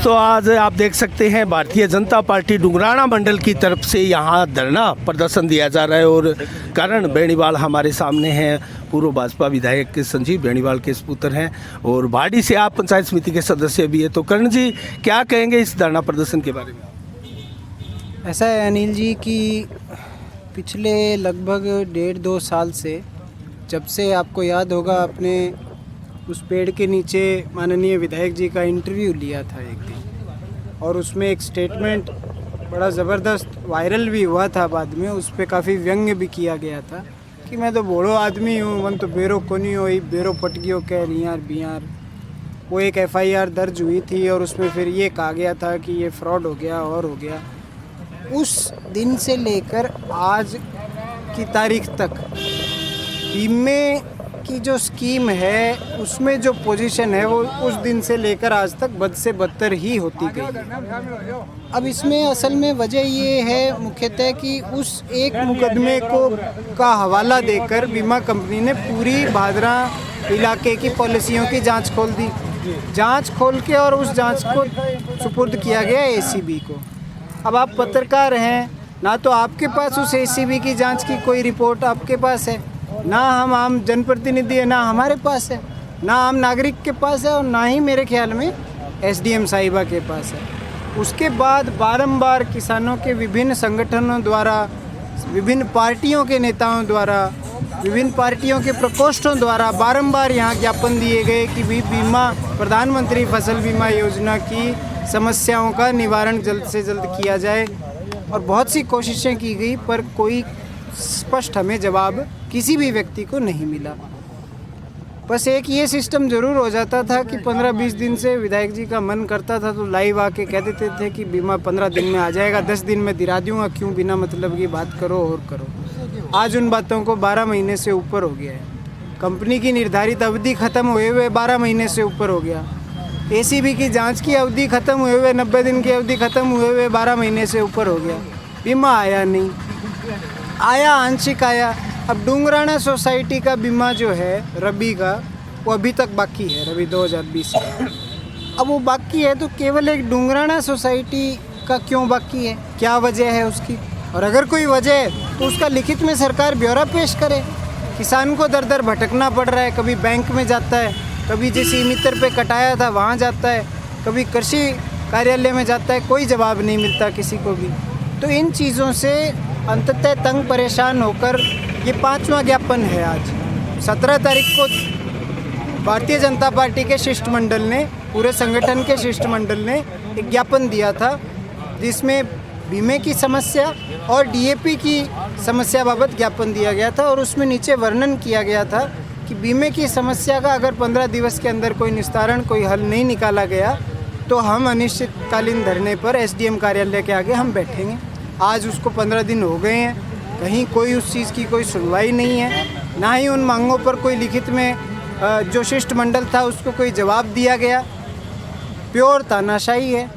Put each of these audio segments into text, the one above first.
दोस्तों, आज आप देख सकते हैं भारतीय जनता पार्टी डुंगराना मंडल की तरफ से यहाँ धरना प्रदर्शन दिया जा रहा है और करण बेनीवाल हमारे सामने हैं। पूर्व भाजपा विधायक संजीव बेनीवाल के पुत्र हैं और भाड़ी से आप पंचायत समिति के सदस्य भी है। तो करण जी, क्या कहेंगे इस धरना प्रदर्शन के बारे में? ऐसा है अनिल जी कि पिछले लगभग 1.5-2 साल से, जब से आपको याद होगा, आपने उस पेड़ के नीचे माननीय विधायक जी का इंटरव्यू लिया था एक दिन, और उसमें एक स्टेटमेंट बड़ा ज़बरदस्त वायरल भी हुआ था। बाद में उस पर काफ़ी व्यंग्य भी किया गया था कि मैं तो बूढ़ो आदमी हूँ, मन तो बेरो कोनी हो, बेरो पटगियो कह रियार बियार। वो एक FIR दर्ज हुई थी और उसमें फिर ये कहा गया था कि ये फ्रॉड हो गया और हो गया। उस दिन से लेकर आज की तारीख तक बीमे की जो स्कीम है उसमें जो पोजीशन है वो उस दिन से लेकर आज तक बद से बदतर ही होती गई। अब इसमें असल में वजह ये है मुख्यतः कि उस एक मुकदमे का हवाला देकर बीमा कंपनी ने पूरी भादरा इलाके की पॉलिसियों की जांच खोल दी। जांच खोल के और उस जांच को सुपुर्द किया गया ACB को। अब आप पत्रकार हैं, ना तो आपके पास उस ACB की जांच की कोई रिपोर्ट आपके पास है, ना हम आम जनप्रतिनिधि है, ना हमारे पास है, ना आम नागरिक के पास है, और ना ही मेरे ख्याल में SDM साहिबा के पास है। उसके बाद बारंबार किसानों के विभिन्न संगठनों द्वारा, विभिन्न पार्टियों के नेताओं द्वारा, विभिन्न पार्टियों के प्रकोष्ठों द्वारा बारंबार यहाँ ज्ञापन दिए गए कि भी बीमा, प्रधानमंत्री फसल बीमा योजना की समस्याओं का निवारण जल्द से जल्द किया जाए, और बहुत सी कोशिशें की गई पर कोई स्पष्ट हमें जवाब किसी भी व्यक्ति को नहीं मिला। बस एक ये सिस्टम ज़रूर हो जाता था कि 15-20 दिन से विधायक जी का मन करता था तो लाइव आके कह देते थे कि बीमा 15 दिन में आ जाएगा, 10 दिन में दिला दूँगा, क्यों बिना मतलब की बात करो और करो। आज उन बातों को 12 महीने से ऊपर हो गया है। कंपनी की निर्धारित अवधि ख़त्म हुए हुए 12 महीने से ऊपर हो गया। ACB की जांच की अवधि ख़त्म हुए हुए 90 दिन की अवधि ख़त्म हुए हुए 12 महीने से ऊपर हो गया। बीमा आया नहीं, आया आंशिक आया। अब डुंगराना सोसाइटी का बीमा जो है रबी का, वो अभी तक बाकी है, रबी 2020 का। अब वो बाकी है तो केवल एक डुंगराना सोसाइटी का क्यों बाकी है, क्या वजह है उसकी? और अगर कोई वजह है तो उसका लिखित में सरकार ब्यौरा पेश करे। किसान को दर दर भटकना पड़ रहा है, कभी बैंक में जाता है, कभी जिस ई-मित्र पे कटाया था वहाँ जाता है, कभी कृषि कार्यालय में जाता है, कोई जवाब नहीं मिलता किसी को भी। तो इन चीज़ों से अंततः तंग परेशान होकर ये 5वां ज्ञापन है। आज 17 तारीख को भारतीय जनता पार्टी के शिष्टमंडल ने, पूरे संगठन के शिष्टमंडल ने एक ज्ञापन दिया था जिसमें बीमे की समस्या और DAP की समस्या बाबत ज्ञापन दिया गया था, और उसमें नीचे वर्णन किया गया था कि बीमे की समस्या का अगर 15 दिवस के अंदर कोई निस्तारण, कोई हल नहीं निकाला गया तो हम अनिश्चितकालीन धरने पर SDM कार्यालय के आगे हम बैठेंगे। आज उसको 15 दिन हो गए हैं, कहीं कोई उस चीज़ की कोई सुनवाई नहीं है, ना ही उन मांगों पर कोई लिखित में जो शिष्टमंडल था उसको कोई जवाब दिया गया। प्योर तानाशाही है,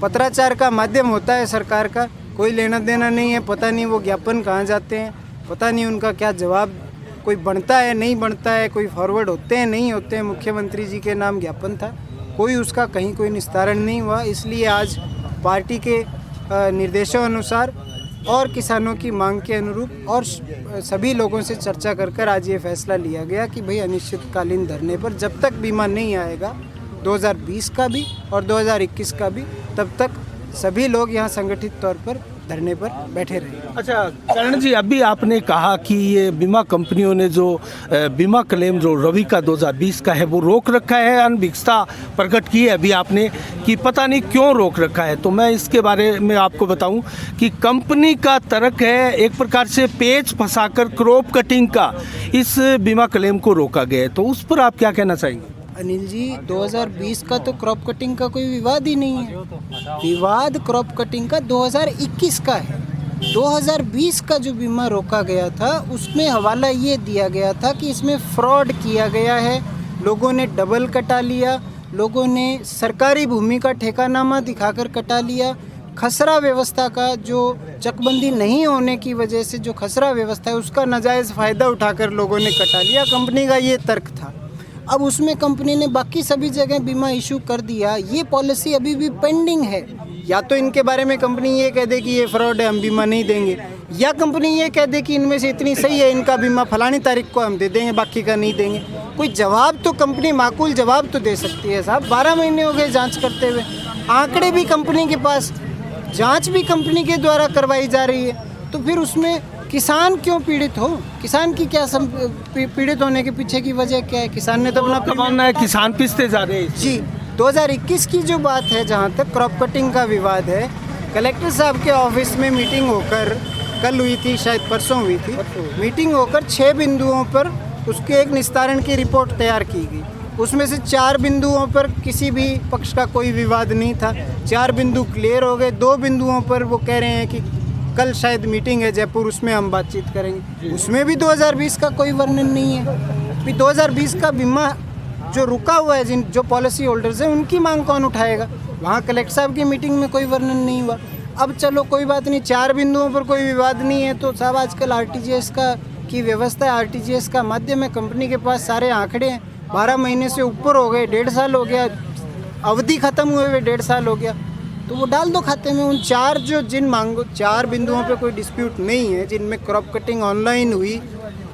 पत्राचार का माध्यम होता है सरकार का, कोई लेना देना नहीं है। पता नहीं वो ज्ञापन कहाँ जाते हैं, पता नहीं उनका क्या जवाब कोई बनता है नहीं बनता है, कोई फॉरवर्ड होते हैं नहीं होते हैं। मुख्यमंत्री जी के नाम ज्ञापन था, कोई उसका कहीं कोई निस्तारण नहीं हुआ। इसलिए आज पार्टी के निर्देशों अनुसार और किसानों की मांग के अनुरूप और सभी लोगों से चर्चा कर आज ये फैसला लिया गया कि भाई अनिश्चितकालीन धरने पर जब तक बीमा नहीं आएगा, 2020 का भी और 2021 का भी, तब तक सभी लोग यहाँ संगठित तौर पर धरने पर बैठे रहे। अच्छा करण जी, अभी आपने कहा कि ये बीमा कंपनियों ने जो बीमा क्लेम जो रवि का 2020 का है वो रोक रखा है, अनभिक्षता प्रकट की है अभी आपने कि पता नहीं क्यों रोक रखा है। तो मैं इसके बारे में आपको बताऊं कि कंपनी का तर्क है एक प्रकार से पेच फंसाकर क्रॉप कटिंग का इस बीमा क्लेम को रोका गया है, तो उस पर आप क्या कहना चाहेंगे? अनिल जी, 2020 का तो क्रॉप कटिंग का कोई विवाद ही नहीं है। विवाद क्रॉप कटिंग का 2021 का है। 2020 का जो बीमा रोका गया था उसमें हवाला ये दिया गया था कि इसमें फ्रॉड किया गया है, लोगों ने डबल कटा लिया, लोगों ने सरकारी भूमि का ठेकानामा दिखाकर कटा लिया, खसरा व्यवस्था का जो चकबंदी नहीं होने की वजह से जो खसरा व्यवस्था है उसका नाजायज़ फ़ायदा उठाकर लोगों ने कटा लिया। कंपनी का ये तर्क था। अब उसमें कंपनी ने बाकी सभी जगह बीमा इशू कर दिया, ये पॉलिसी अभी भी पेंडिंग है। या तो इनके बारे में कंपनी ये कह दे कि ये फ्रॉड है, हम बीमा नहीं देंगे, या कंपनी ये कह दे कि इनमें से इतनी सही है, इनका बीमा फलानी तारीख को हम दे देंगे, बाकी का नहीं देंगे। कोई जवाब तो कंपनी माकूल जवाब तो दे सकती है साहब। 12 महीने हो गए जांच करते हुए, आंकड़े भी कंपनी के पास, जांच भी कंपनी के द्वारा करवाई जा रही है, तो फिर उसमें किसान क्यों पीड़ित हो? किसान की क्या पीड़ित होने के पीछे की वजह क्या है? किसान ने तो अपना मानना है किसान पिसते जा रहे हैं। जी, 2021 की जो बात है, जहाँ तक क्रॉप कटिंग का विवाद है, कलेक्टर साहब के ऑफिस में मीटिंग होकर, कल हुई थी शायद परसों हुई थी, मीटिंग होकर 6 बिंदुओं पर उसके एक निस्तारण की रिपोर्ट तैयार की गई। उसमें से 4 बिंदुओं पर किसी भी पक्ष का कोई विवाद नहीं था, 4 बिंदु क्लियर हो गए। 2 बिंदुओं पर वो कह रहे हैं कि कल शायद मीटिंग है जयपुर, उसमें हम बातचीत करेंगे। उसमें भी 2020 का कोई वर्णन नहीं है। फिर 2020 का बीमा जो रुका हुआ है, जिन जो पॉलिसी होल्डर्स हैं, उनकी मांग कौन उठाएगा? वहाँ कलेक्टर साहब की मीटिंग में कोई वर्णन नहीं हुआ। अब चलो कोई बात नहीं, 4 बिंदुओं पर कोई विवाद नहीं है, तो साहब आजकल RTGS की व्यवस्था है, RTGS का माध्यम है, कंपनी के पास सारे आंकड़े हैं। 12 महीने से ऊपर हो गए, 1.5 साल हो गया, अवधि खत्म हुए हुए 1.5 साल हो गया, तो वो डाल दो खाते में। उन 4 बिंदुओं पे कोई डिस्प्यूट नहीं है, जिनमें क्रॉप कटिंग ऑनलाइन हुई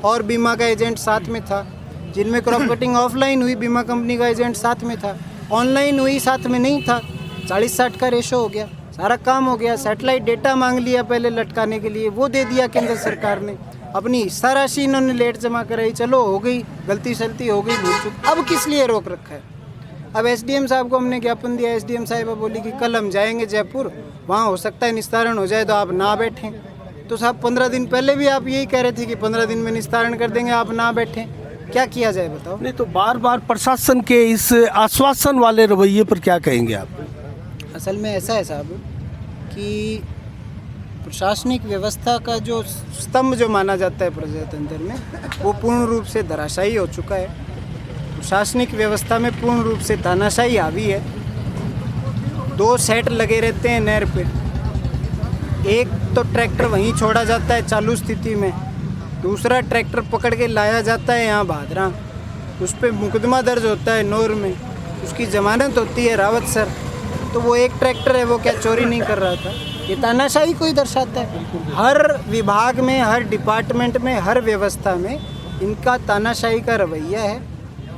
और बीमा का एजेंट साथ में था, जिनमें क्रॉप कटिंग ऑफलाइन हुई, बीमा कंपनी का एजेंट साथ में था, ऑनलाइन हुई साथ में नहीं था, 40-60 का रेशो हो गया, सारा काम हो गया। सैटेलाइट डेटा मांग लिया पहले लटकाने के लिए, वो दे दिया केंद्र सरकार ने। अपनी हिस्सा राशि इन्होंने लेट जमा कराई, चलो हो गई, गलती सलती हो गई, भूल चूक। अब किस लिए रोक रखा है? अब SDM साहब को हमने ज्ञापन दिया, SDM साहिबा बोली कि कल हम जाएंगे जयपुर, वहाँ हो सकता है निस्तारण हो जाए, तो आप ना बैठें। तो साहब 15 दिन पहले भी आप यही कह रहे थे कि 15 दिन में निस्तारण कर देंगे, आप ना बैठें, क्या किया जाए बताओ? नहीं तो बार बार प्रशासन के इस आश्वासन वाले रवैये पर क्या कहेंगे आप? असल में ऐसा है साहब कि प्रशासनिक व्यवस्था का जो स्तंभ जो माना जाता है प्रजातंत्र में, वो पूर्ण रूप से धराशायी हो चुका है। प्रशासनिक व्यवस्था में पूर्ण रूप से तानाशाही हावी है। 2 सेट लगे रहते हैं नहर पे, एक तो ट्रैक्टर वहीं छोड़ा जाता है चालू स्थिति में, दूसरा ट्रैक्टर पकड़ के लाया जाता है यहाँ भादरा, उस पर मुकदमा दर्ज होता है नौर में, उसकी जमानत होती है रावत सर। तो वो एक ट्रैक्टर है, वो क्या चोरी नहीं कर रहा था? ये तानाशाही कोई दर्शाता है। हर विभाग में, हर डिपार्टमेंट में, हर व्यवस्था में इनका तानाशाही का रवैया है।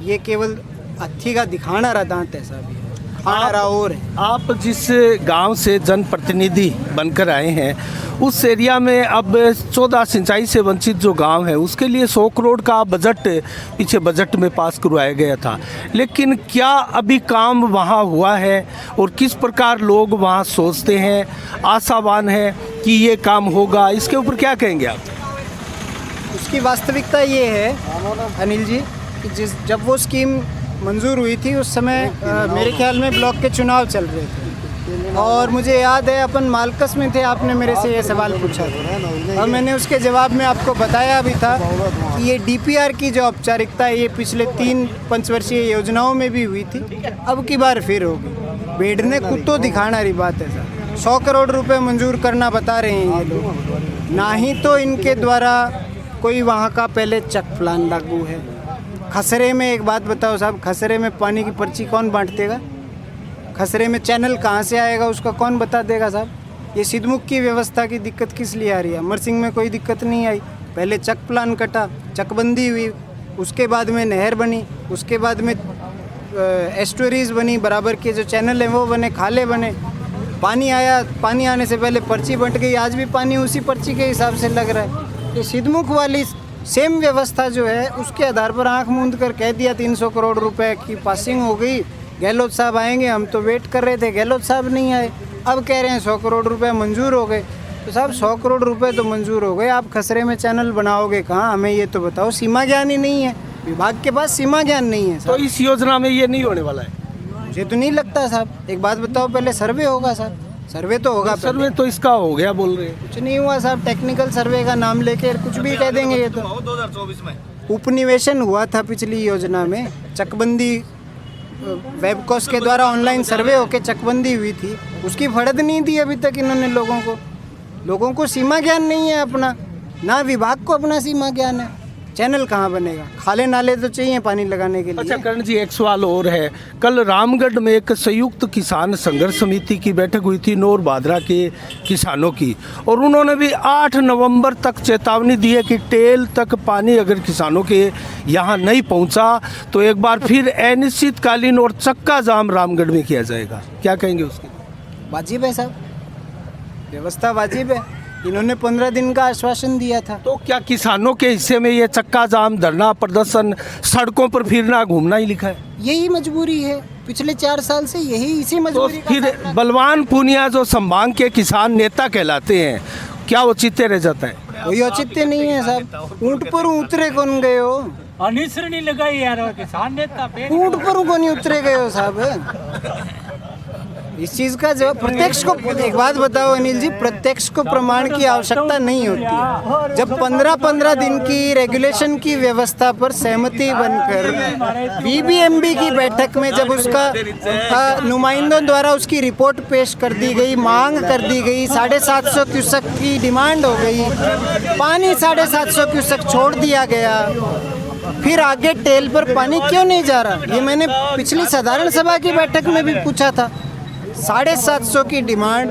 ये केवल हत्थी का दिखाना रहा दांत ऐसा भी है, खाना रहा और है। आप जिस गांव से जनप्रतिनिधि बनकर आए हैं, उस एरिया में अब 14 सिंचाई से वंचित जो गांव है, उसके लिए 100 करोड़ का बजट पीछे बजट में पास करवाया गया था, लेकिन क्या अभी काम वहां हुआ है? और किस प्रकार लोग वहां सोचते हैं, आशावान हैं कि ये काम होगा? इसके ऊपर क्या कहेंगे आप? उसकी वास्तविकता ये है अनिल जी कि जब वो स्कीम मंजूर हुई थी, उस समय मेरे ख्याल में ब्लॉक के चुनाव चल रहे थे, और मुझे याद है अपन मालकस में थे, आपने मेरे से ये सवाल पूछा था और मैंने उसके जवाब में आपको बताया भी था कि ये DPR की जो औपचारिकता है, ये पिछले 3 पंचवर्षीय योजनाओं में भी हुई थी, अब की बार फिर होगी। भेड़ने कुत्तों दिखाना रही बात है सर। 100 करोड़ रुपए मंजूर करना बता रहे हैं ये लोग, ना ही तो इनके द्वारा कोई वहाँ का पहले चेक प्लान लागू है। खसरे में एक बात बताओ साहब, खसरे में पानी की पर्ची कौन बांट देगा? खसरे में चैनल कहाँ से आएगा, उसका कौन बता देगा साहब? ये सिद्धमुख की व्यवस्था की दिक्कत किस लिए आ रही है? अमर सिंह में कोई दिक्कत नहीं आई, पहले चक प्लान कटा, चकबंदी हुई, उसके बाद में नहर बनी, उसके बाद में एस्टोरीज बनी, बराबर के जो चैनल हैं वो बने, खाले बने, पानी आया, पानी आने से पहले पर्ची बंट गई, आज भी पानी उसी पर्ची के हिसाब से लग रहा है। ये सिद्धमुख वाली सेम व्यवस्था जो है, उसके आधार पर आंख मूंद कर कह दिया 300 करोड़ रुपए की पासिंग हो गई, गहलोत साहब आएंगे, हम तो वेट कर रहे थे, गहलोत साहब नहीं आए, अब कह रहे हैं 100 करोड़ रुपए मंजूर हो गए। तो साहब 100 करोड़ रुपए तो मंजूर हो गए, आप खसरे में चैनल बनाओगे कहाँ? हमें ये तो बताओ। सीमा ज्ञान ही नहीं है, विभाग के पास सीमा ज्ञान नहीं है। तो इस योजना में ये नहीं होने वाला है? मुझे तो नहीं लगता साहब। एक बात बताओ, पहले सर्वे होगा साहब, सर्वे तो होगा। सर्वे तो इसका हो गया बोल रहे हैं। कुछ नहीं हुआ साहब, टेक्निकल सर्वे का नाम लेके कुछ भी कह देंगे। ये तो 2024 में उपनिवेशन हुआ था पिछली योजना में, चकबंदी वेबकॉस के द्वारा ऑनलाइन सर्वे होके चकबंदी हुई थी, उसकी फड़द नहीं दी अभी तक इन्होंने लोगों को सीमा ज्ञान नहीं है अपना, ना विभाग को अपना सीमा ज्ञान है। चैनल कहाँ बनेगा? खाले नाले तो चाहिए पानी लगाने के लिए। अच्छा करण जी, एक सवाल और है। कल रामगढ़ में एक संयुक्त किसान संघर्ष समिति की बैठक हुई थी नौर भादरा के किसानों की, और उन्होंने भी 8 नवंबर तक चेतावनी दी है कि टेल तक पानी अगर किसानों के यहाँ नहीं पहुँचा तो एक बार फिर अनिश्चितकालीन और चक्का जाम रामगढ़ में किया जाएगा। क्या कहेंगे उसके? वाजिब है साहब, व्यवस्था वाजिब है। इन्होंने 15 दिन का आश्वासन दिया था। तो क्या किसानों के हिस्से में ये चक्का जाम, धरना प्रदर्शन, सड़कों पर फिरना घूमना ही लिखा है? यही मजबूरी है, पिछले 4 साल से यही इसी तो मजबूरी का फिर सामना- बलवान पूनिया जो संभाग के किसान नेता कहलाते हैं, क्या वो चित्ते रह जाता है? कोई औचित्य नहीं है साहब। ऊंट पर उतरे कौन गए हो? अनिश्र नहीं लगाई यार, वो किसान नेता पे ऊंट पर कौन नहीं उतरे गए हो साहब? इस चीज का जवाब प्रत्यक्ष को, एक बात बताओ अनिल जी, प्रत्यक्ष को प्रमाण की आवश्यकता नहीं होती है। जब 15-15 दिन की रेगुलेशन की व्यवस्था पर सहमति बनकर बीबीएमबी की बैठक में जब उसका नुमाइंदों द्वारा उसकी रिपोर्ट पेश कर दी गई, मांग कर दी गई, 750 क्यूसेक की डिमांड हो गई, पानी 750 क्यूसेक छोड़ दिया गया, फिर आगे टेल पर पानी क्यों नहीं जा रहा? ये मैंने पिछली साधारण सभा की बैठक में भी पूछा था। 750 की डिमांड,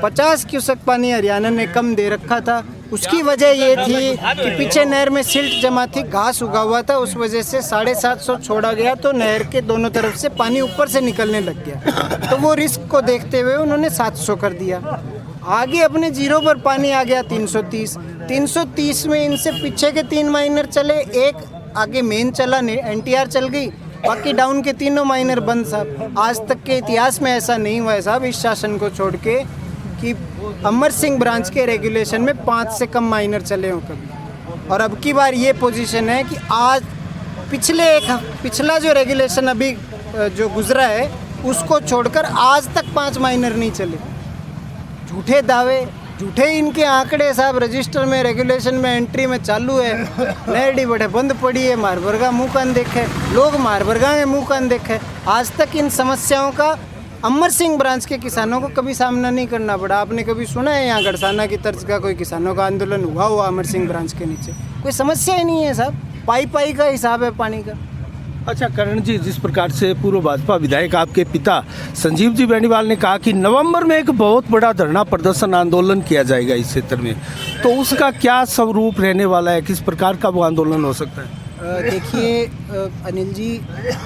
50 क्यूसेक पानी हरियाणा ने कम दे रखा था। उसकी वजह ये थी कि पीछे नहर में सिल्ट जमा थी, घास उगा हुआ था, उस वजह से 750 छोड़ा गया तो नहर के दोनों तरफ से पानी ऊपर से निकलने लग गया। तो वो रिस्क को देखते हुए उन्होंने 700 कर दिया। आगे अपने जीरो पर पानी आ गया 330 में इनसे पीछे के 3 माइनर चले, एक आगे मेन चला, एनटीआर चल गई, बाकी डाउन के तीनों माइनर बंद साहब। आज तक के इतिहास में ऐसा नहीं हुआ है साहब, इस शासन को छोड़ के, कि अमर सिंह ब्रांच के रेगुलेशन में 5 से कम माइनर चले हों कभी। और अब की बार ये पोजीशन है कि आज पिछला जो रेगुलेशन अभी जो गुजरा है उसको छोड़कर आज तक 5 माइनर नहीं चले। झूठे दावे, झूठे इनके आंकड़े साहब। रजिस्टर में, रेगुलेशन में एंट्री में चालू है, नहरडी बड़े बंद पड़ी है, मारबरगा मुँह कान देखे, लोग मारबरगा में मुँह कान देखे। आज तक इन समस्याओं का अमर सिंह ब्रांच के किसानों को कभी सामना नहीं करना पड़ा। आपने कभी सुना है यहाँ गड़साना की तर्ज का कोई किसानों का आंदोलन हुआ अमर सिंह ब्रांच के नीचे? कोई समस्या ही नहीं है साहब, पाई का हिसाब है पानी का। अच्छा करण जी, जिस प्रकार से पूर्व भाजपा विधायक आपके पिता संजीव जी बेनीवाल ने कहा कि नवंबर में एक बहुत बड़ा धरना प्रदर्शन आंदोलन किया जाएगा इस क्षेत्र में, तो उसका क्या स्वरूप रहने वाला है? किस प्रकार का वो आंदोलन हो सकता है? देखिए अनिल जी,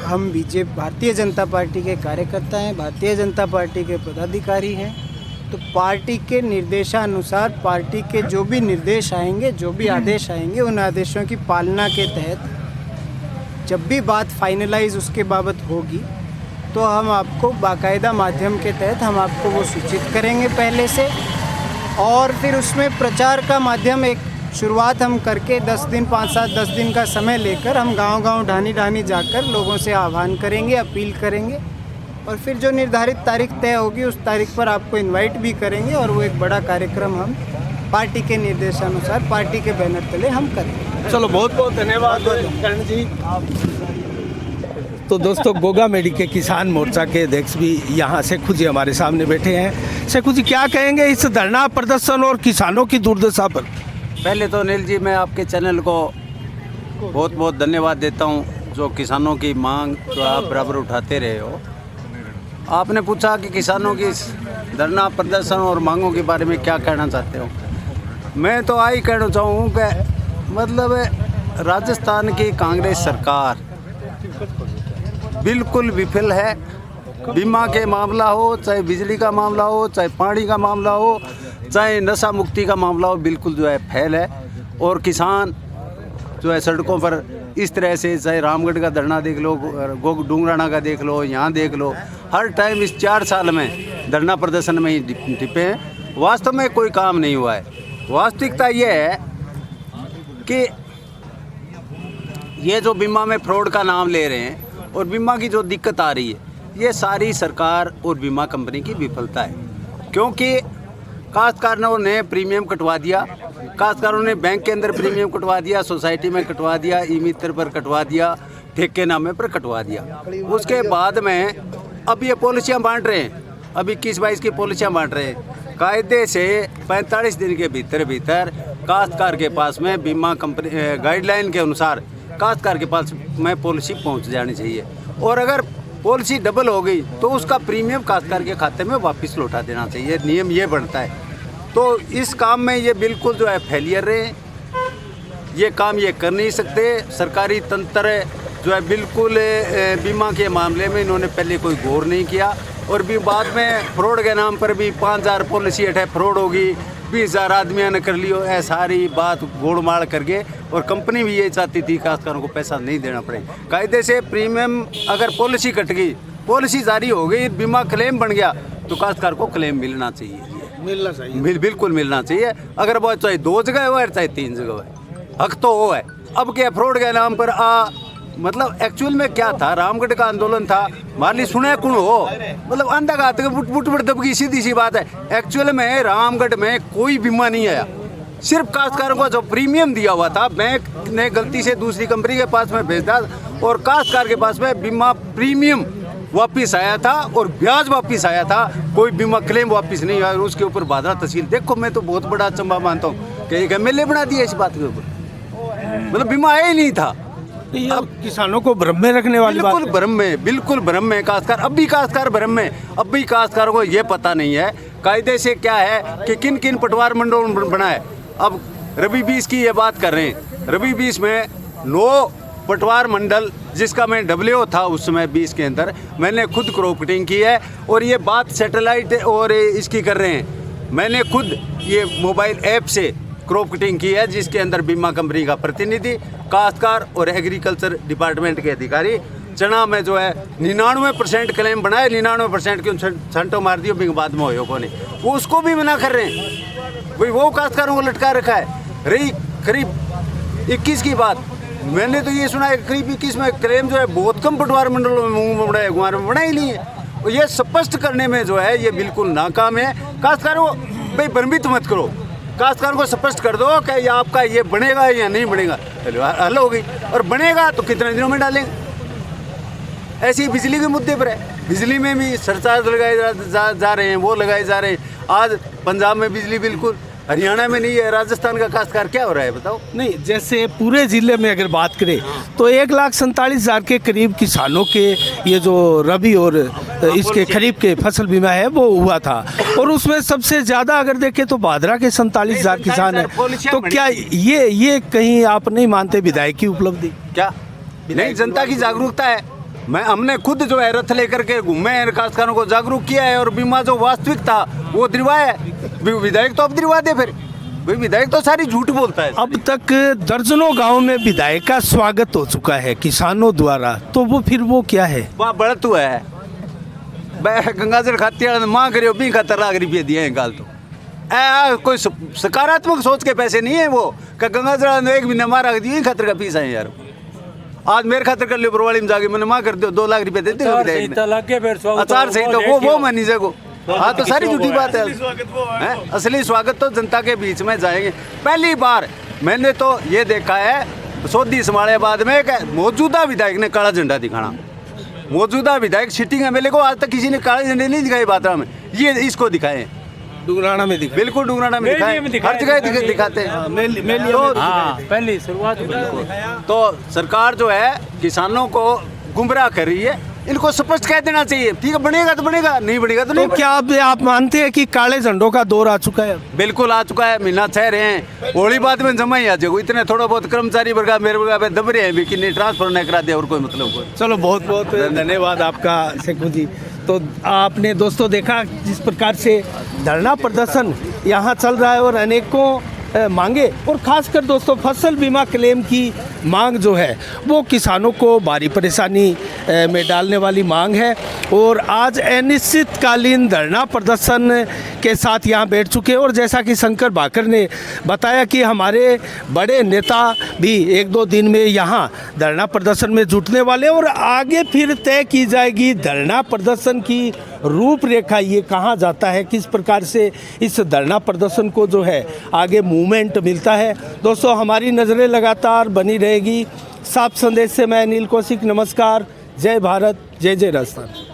हम भारतीय जनता पार्टी के कार्यकर्ता हैं, भारतीय जनता पार्टी के पदाधिकारी हैं। तो पार्टी के निर्देशानुसार, पार्टी के जो भी निर्देश आएंगे, जो भी आदेश आएंगे, उन आदेशों की पालना के तहत जब भी बात फाइनलाइज उसके बाबत होगी तो हम आपको बाकायदा माध्यम के तहत हम आपको वो सूचित करेंगे पहले से। और फिर उसमें प्रचार का माध्यम, एक शुरुआत हम करके 10 दिन, 5-7-10 दिन का समय लेकर हम गांव-गांव, ढानी जाकर लोगों से आह्वान करेंगे, अपील करेंगे, और फिर जो निर्धारित तारीख तय होगी उस तारीख पर आपको इनवाइट भी करेंगे, और वो एक बड़ा कार्यक्रम हम पार्टी के निर्देशानुसार, पार्टी के बैनर तले हम करेंगे। चलो, बहुत बहुत धन्यवाद करण जी। तो दोस्तों, गोगा मेडी के किसान मोर्चा के अध्यक्ष भी यहाँ शेखू जी हमारे सामने बैठे हैं। शेखू जी, क्या कहेंगे इस धरना प्रदर्शन और किसानों की दुर्दशा पर? पहले तो अनिल जी, मैं आपके चैनल को बहुत बहुत धन्यवाद देता हूँ, जो किसानों की मांग जो आप बराबर उठाते रहे हो। आपने पूछा कि किसानों की धरना प्रदर्शन और मांगों के बारे में क्या कहना चाहते हो। मैं तो आई कहना चाहूँ कि मतलब राजस्थान की कांग्रेस सरकार बिल्कुल विफल है। बीमा के मामला हो, चाहे बिजली का मामला हो, चाहे पानी का मामला हो, चाहे नशा मुक्ति का मामला हो, बिल्कुल जो है फेल है। और किसान जो है सड़कों पर इस तरह से, चाहे रामगढ़ का धरना देख लो, डूंगराना का देख लो, यहाँ देख लो, हर टाइम इस 4 साल में धरना प्रदर्शन में ही टिपे हैं। वास्तव में कोई काम नहीं हुआ है। वास्तविकता ये है कि ये जो बीमा में फ्रॉड का नाम ले रहे हैं और बीमा की जो दिक्कत आ रही है, ये सारी सरकार और बीमा कंपनी की विफलता है। क्योंकि काश्तकारों ने प्रीमियम कटवा दिया, काश्तकारों ने बैंक के अंदर प्रीमियम कटवा दिया, सोसाइटी में कटवा दिया, ई मित्र पर कटवा दिया, ठेके नामे पर कटवा दिया। उसके बाद में अब ये पॉलिसियाँ बांट रहे हैं, अब 21-22 की पॉलिसियाँ बांट रहे हैं। कायदे से 45 दिन के भीतर काश्तकार के पास में बीमा कंपनी गाइडलाइन के अनुसार काश्तकार के पास में पॉलिसी पहुंच जानी चाहिए। और अगर पॉलिसी डबल हो गई तो उसका प्रीमियम काश्तकार के खाते में वापस लौटा देना चाहिए, नियम ये बनता है। तो इस काम में ये बिल्कुल जो है फेलियर रहे, ये काम ये कर नहीं सकते। सरकारी तंत्र जो है बिल्कुल बीमा के मामले में इन्होंने पहले कोई गौर नहीं किया, और भी बाद में फ्रॉड के नाम पर भी 5000 पॉलिसी अटै फ्रॉड होगी, 20,000 आदमियों ने कर लियो, ऐ सारी बात गोड़माड़ करके। और कंपनी भी ये चाहती थी काश्तकारों को पैसा नहीं देना पड़े। कायदे से प्रीमियम अगर पॉलिसी कट गई, पॉलिसी जारी हो गई, बीमा क्लेम बन गया तो काश्तकार को क्लेम मिलना चाहिए, बिल्कुल मिलना चाहिए। अगर वो चाहे 2 जगह हो चाहे 3 जगह हो, हक तो वो है। अब क्या फ्रॉड के नाम पर मतलब एक्चुअल में क्या था, रामगढ़ का आंदोलन था, माली सुने कौन हो, मतलब अंधा घात बुट दबकी, सीधी सी बात है। एक्चुअल में रामगढ़ में कोई बीमा नहीं आया, सिर्फ काश्तकारों को जो प्रीमियम दिया हुआ था बैंक ने गलती से दूसरी कंपनी के पास में भेज दिया, और काश्तकार के पास में बीमा प्रीमियम वापिस आया था और ब्याज वापिस आया था, कोई बीमा क्लेम वापिस नहीं आया। और उसके ऊपर बादरा तहसील, देखो मैं तो बहुत बड़ा अचंभा मानता हूँ कि एक MLA बना दिया इस बात के ऊपर, मतलब बीमा आया ही नहीं था। अब किसानों को भ्रम में रखने वाली बात बिल्कुल भ्रम में काश्तकार, अब भी काश्तकार भ्रम में। अब भी काश्तकारों को ये पता नहीं है कायदे से क्या है कि किन किन पटवार मंडल बनाए। अब रबी 20 की ये बात कर रहे हैं, रबी 20 में 9 पटवार मंडल, जिसका मैं WO था उस समय 20 के अंदर, मैंने खुद क्रॉप कटिंग की है। और ये बात सैटेलाइट और इसकी कर रहे हैं, मैंने खुद ये मोबाइल ऐप से क्रॉप कटिंग की है, जिसके अंदर बीमा कंपनी का प्रतिनिधि, काश्तकार और एग्रीकल्चर डिपार्टमेंट के अधिकारी। चना में जो है 99% क्लेम बनाए, 99% क्यों छंटो मार दियो, भी बाद में हो को नहीं, वो उसको भी मना कर रहे हैं। भाई वो काश्तकारों को लटका रखा है। रही करीब 21 की बात, मैंने तो ये सुना है करीब 21 में क्लेम जो है बहुत कम पटवार मंडलों में मुँह में बड़ा है, गुआर में बना ही नहीं है। और ये स्पष्ट करने में जो है ये बिल्कुल नाकाम है। काश्तकारों को भाई भ्रमित मत करो, काश्तकार को स्पष्ट कर दो कि आपका ये बनेगा या नहीं बनेगा, हल हो गई। और बनेगा तो कितने दिनों में डालेंगे। ऐसी बिजली के मुद्दे पर है, बिजली में भी सरचार्ज लगाए जा रहे हैं, वो लगाए जा रहे हैं। आज पंजाब में बिजली बिल्कुल, हरियाणा में नहीं है, राजस्थान का काश्तकार क्या हो रहा है बताओ। नहीं, जैसे पूरे ज़िले में अगर बात करें तो 1,47,000 के करीब किसानों के ये जो रबी और इसके खरीफ के फसल बीमा है वो हुआ था, और उसमें सबसे ज़्यादा अगर देखें तो भादरा के 47,000 किसान हैं। तो क्या ये कहीं आप नहीं मानते विधायक की उपलब्धि? क्या नहीं, जनता की जागरूकता है। हमने खुद जो है रथ लेकर के घूमे हैं, काश्तकारों को जागरूक किया है, और बीमा जो वास्तविक था वो दिलवाया है। विधायक तो अब दिलवा दे, फिर भाई विधायक तो सारी झूठ बोलता है। अब तक दर्जनों गांव में विधायक का स्वागत हो चुका है किसानों द्वारा, तो वो फिर वो क्या है, वहाँ बढ़त हुआ है। गंगाजल खाती माँ करियो भी 1 रुपये दिए हैं गाल तो कोई सकारात्मक सोच के पैसे नहीं है वो, कि गंगाजल 1 महीने मारा दिए खातर का पीस है यार। आज मेरे खातर कर लियो बरवाली में जाके मैंने माँ कर दो 2 लाख रुपये देते अचार सही तो वो मानी जाएगो। हाँ तो सारी झूठी बात है। असली स्वागत तो जनता के बीच में जाएंगे। पहली बार मैंने तो ये देखा है सोधी संभाले बाद में मौजूदा विधायक ने काला झंडा दिखाना। मौजूदा विधायक सिटिंग MLA को आज तक किसी ने काले झंडे नहीं दिखाए बात्रा में, ये इसको दिखाए डुगराना में दिखा, बिल्कुल डुगराना में दिखाए, हर जगह दिखाते हैं। पहली शुरुआत। तो सरकार जो है किसानों को गुमराह कर रही है, इनको स्पष्ट कह देना चाहिए। ठीक है, बनेगा तो बनेगा, नहीं बनेगा तो नहीं। क्या आप मानते हैं कि काले झंडों का दौर आ चुका है? बिल्कुल आ चुका है, महीना 6 रहे हैं, होली बाद में जमा ही आ जाएगा। इतने थोड़ा बहुत कर्मचारी वर्ग मेरे वर्ग दब रहे हैं भी कि नहीं ट्रांसफर नहीं करा दिया, और कोई मतलब कोई। चलो बहुत बहुत धन्यवाद आपका शेखू जी। तो आपने दोस्तों देखा जिस प्रकार से धरना प्रदर्शन यहाँ चल रहा है, और अनेकों मांगे, और खासकर दोस्तों फसल बीमा क्लेम की मांग जो है वो किसानों को भारी परेशानी में डालने वाली मांग है। और आज अनिश्चितकालीन धरना प्रदर्शन के साथ यहाँ बैठ चुके हैं, और जैसा कि शंकर भाकर ने बताया कि हमारे बड़े नेता भी 1-2 दिन में यहाँ धरना प्रदर्शन में जुटने वाले, और आगे फिर तय की जाएगी धरना प्रदर्शन की रूपरेखा, ये कहाँ जाता है, किस प्रकार से इस धरना प्रदर्शन को जो है आगे मूवमेंट मिलता है। दोस्तों हमारी नज़रें लगातार बनी रहेगी। साफ संदेश से मैं अनिल कौशिक, नमस्कार, जय भारत, जय जय राजस्थान।